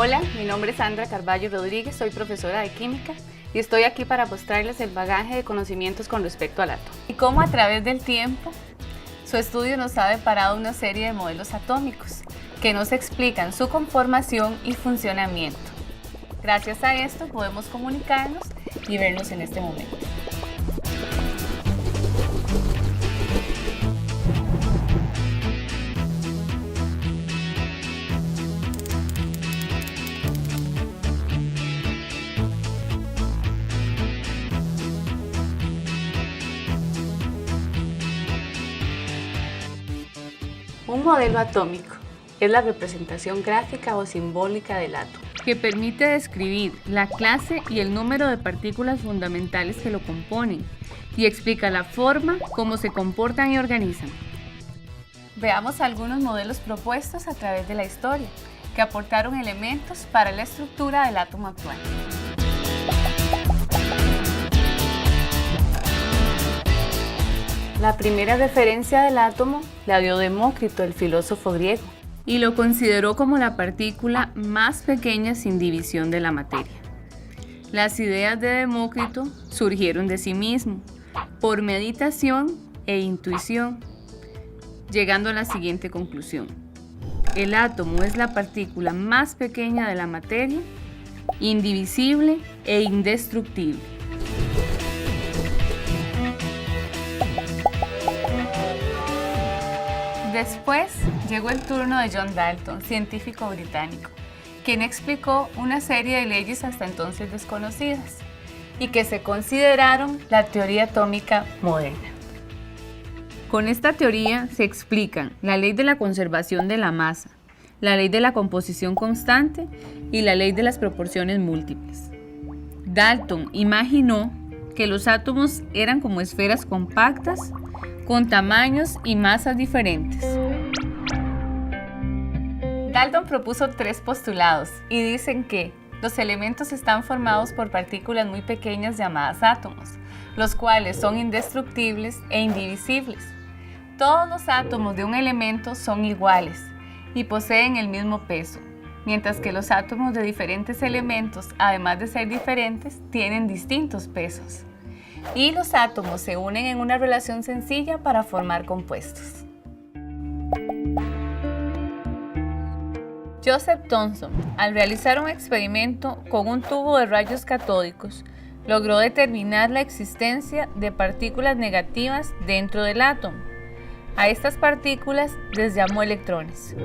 Hola, mi nombre es Sandra Carballo Rodríguez, soy profesora de química y estoy aquí para mostrarles el bagaje de conocimientos con respecto al átomo y cómo a través del tiempo su estudio nos ha deparado una serie de modelos atómicos que nos explican su conformación y funcionamiento. Gracias a esto podemos comunicarnos y vernos en este momento. Un modelo atómico es la representación gráfica o simbólica del átomo, que permite describir la clase y el número de partículas fundamentales que lo componen y explica la forma, cómo se comportan y organizan. Veamos algunos modelos propuestos a través de la historia, que aportaron elementos para la estructura del átomo actual. La primera referencia del átomo la dio Demócrito, el filósofo griego, y lo consideró como la partícula más pequeña sin división de la materia. Las ideas de Demócrito surgieron de sí mismo, por meditación e intuición, llegando a la siguiente conclusión: el átomo es la partícula más pequeña de la materia, indivisible e indestructible. Después llegó el turno de John Dalton, científico británico, quien explicó una serie de leyes hasta entonces desconocidas y que se consideraron la teoría atómica moderna. Con esta teoría se explican la ley de la conservación de la masa, la ley de la composición constante y la ley de las proporciones múltiples. Dalton imaginó que los átomos eran como esferas compactas con tamaños y masas diferentes. Dalton propuso 3 postulados y dicen que los elementos están formados por partículas muy pequeñas llamadas átomos, los cuales son indestructibles e indivisibles. Todos los átomos de un elemento son iguales y poseen el mismo peso, mientras que los átomos de diferentes elementos, además de ser diferentes, tienen distintos pesos. Y los átomos se unen en una relación sencilla para formar compuestos. Joseph Thomson, al realizar un experimento con un tubo de rayos catódicos, logró determinar la existencia de partículas negativas dentro del átomo. A estas partículas les llamó electrones.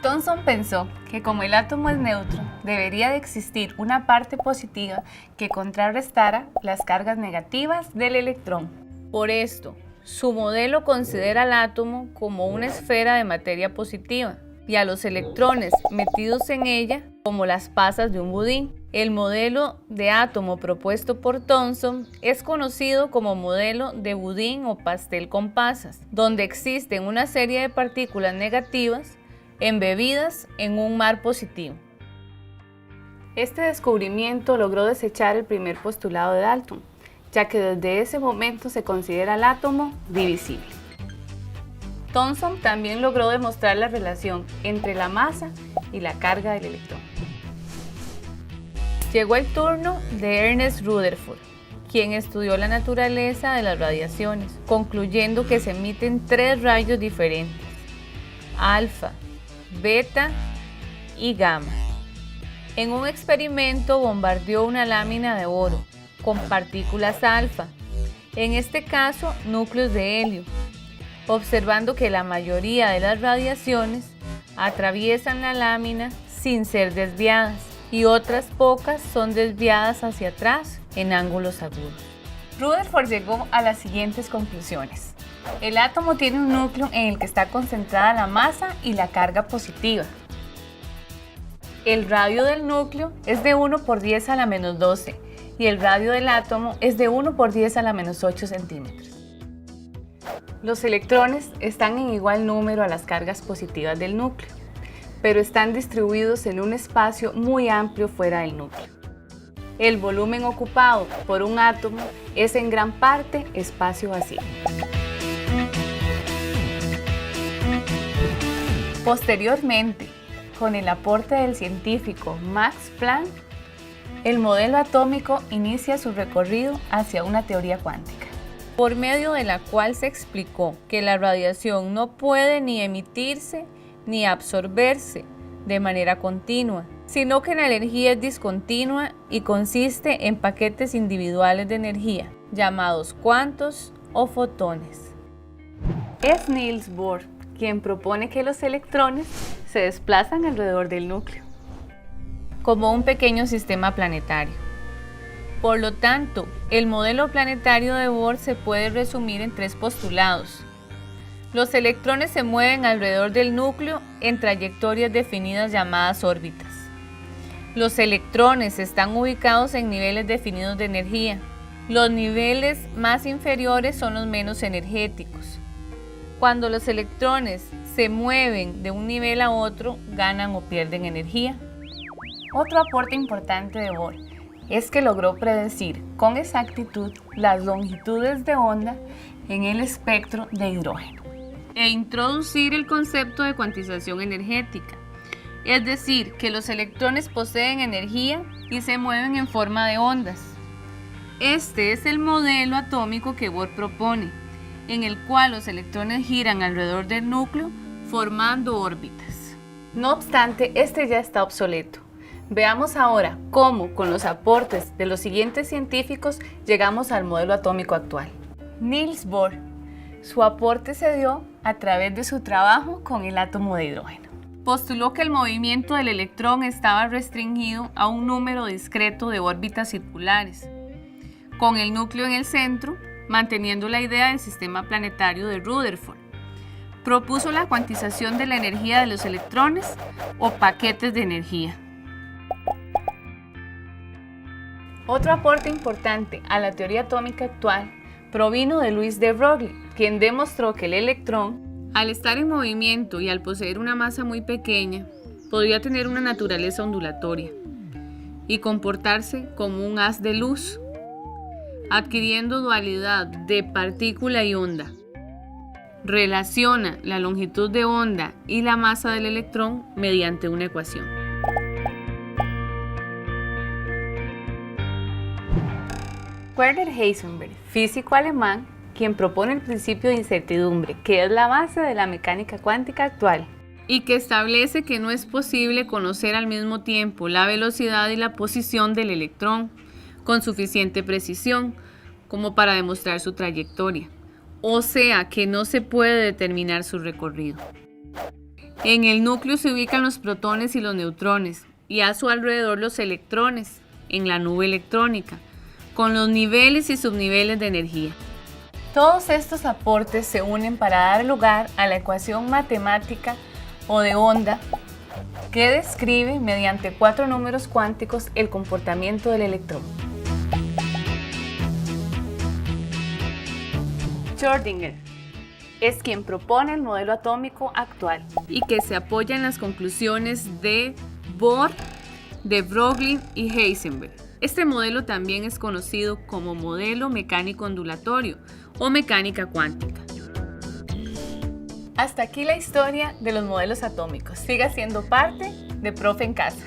Thomson pensó que como el átomo es neutro, debería de existir una parte positiva que contrarrestara las cargas negativas del electrón. Por esto, su modelo considera al átomo como una esfera de materia positiva y a los electrones metidos en ella como las pasas de un budín. El modelo de átomo propuesto por Thomson es conocido como modelo de budín o pastel con pasas, donde existen una serie de partículas negativas embebidas en un mar positivo. Este descubrimiento logró desechar el primer postulado de Dalton, ya que desde ese momento se considera el átomo divisible. Thomson también logró demostrar la relación entre la masa y la carga del electrón. Llegó el turno de Ernest Rutherford, quien estudió la naturaleza de las radiaciones, concluyendo que se emiten 3 rayos diferentes: alfa, beta y gamma. En un experimento bombardeó una lámina de oro con partículas alfa, en este caso núcleos de helio, observando que la mayoría de las radiaciones atraviesan la lámina sin ser desviadas y otras pocas son desviadas hacia atrás en ángulos agudos. Rutherford llegó a las siguientes conclusiones. El átomo tiene un núcleo en el que está concentrada la masa y la carga positiva. El radio del núcleo es de 1 por 10 a la menos 12 y el radio del átomo es de 1 por 10 a la menos 8 centímetros. Los electrones están en igual número a las cargas positivas del núcleo, pero están distribuidos en un espacio muy amplio fuera del núcleo. El volumen ocupado por un átomo es en gran parte espacio vacío. Posteriormente, con el aporte del científico Max Planck, el modelo atómico inicia su recorrido hacia una teoría cuántica, por medio de la cual se explicó que la radiación no puede ni emitirse ni absorberse de manera continua, sino que la energía es discontinua y consiste en paquetes individuales de energía, llamados cuantos o fotones. Es Niels Bohr quien propone que los electrones se desplazan alrededor del núcleo, como un pequeño sistema planetario. Por lo tanto, el modelo planetario de Bohr se puede resumir en 3 postulados. Los electrones se mueven alrededor del núcleo en trayectorias definidas llamadas órbitas. Los electrones están ubicados en niveles definidos de energía. Los niveles más inferiores son los menos energéticos. Cuando los electrones se mueven de un nivel a otro, ganan o pierden energía. Otro aporte importante de Bohr es que logró predecir con exactitud las longitudes de onda en el espectro de hidrógeno e introducir el concepto de cuantización energética, es decir, que los electrones poseen energía y se mueven en forma de ondas. Este es el modelo atómico que Bohr propone, en el cual los electrones giran alrededor del núcleo formando órbitas. No obstante, este ya está obsoleto. Veamos ahora cómo, con los aportes de los siguientes científicos, llegamos al modelo atómico actual. Niels Bohr. Su aporte se dio a través de su trabajo con el átomo de hidrógeno. Postuló que el movimiento del electrón estaba restringido a un número discreto de órbitas circulares, con el núcleo en el centro, manteniendo la idea del sistema planetario de Rutherford. Propuso la cuantización de la energía de los electrones o paquetes de energía. Otro aporte importante a la teoría atómica actual provino de Louis de Broglie, quien demostró que el electrón, al estar en movimiento y al poseer una masa muy pequeña, podría tener una naturaleza ondulatoria y comportarse como un haz de luz, adquiriendo dualidad de partícula y onda. Relaciona la longitud de onda y la masa del electrón mediante una ecuación. Werner Heisenberg, físico alemán, quien propone el principio de incertidumbre, que es la base de la mecánica cuántica actual, y que establece que no es posible conocer al mismo tiempo la velocidad y la posición del electrón con suficiente precisión como para demostrar su trayectoria, o sea que no se puede determinar su recorrido. En el núcleo se ubican los protones y los neutrones, y a su alrededor los electrones, en la nube electrónica, con los niveles y subniveles de energía. Todos estos aportes se unen para dar lugar a la ecuación matemática o de onda que describe mediante 4 números cuánticos el comportamiento del electrón. Schrödinger es quien propone el modelo atómico actual y que se apoya en las conclusiones de Bohr, de Broglie y Heisenberg. Este modelo también es conocido como modelo mecánico ondulatorio o mecánica cuántica. Hasta aquí la historia de los modelos atómicos. Siga siendo parte de Profe en Casa.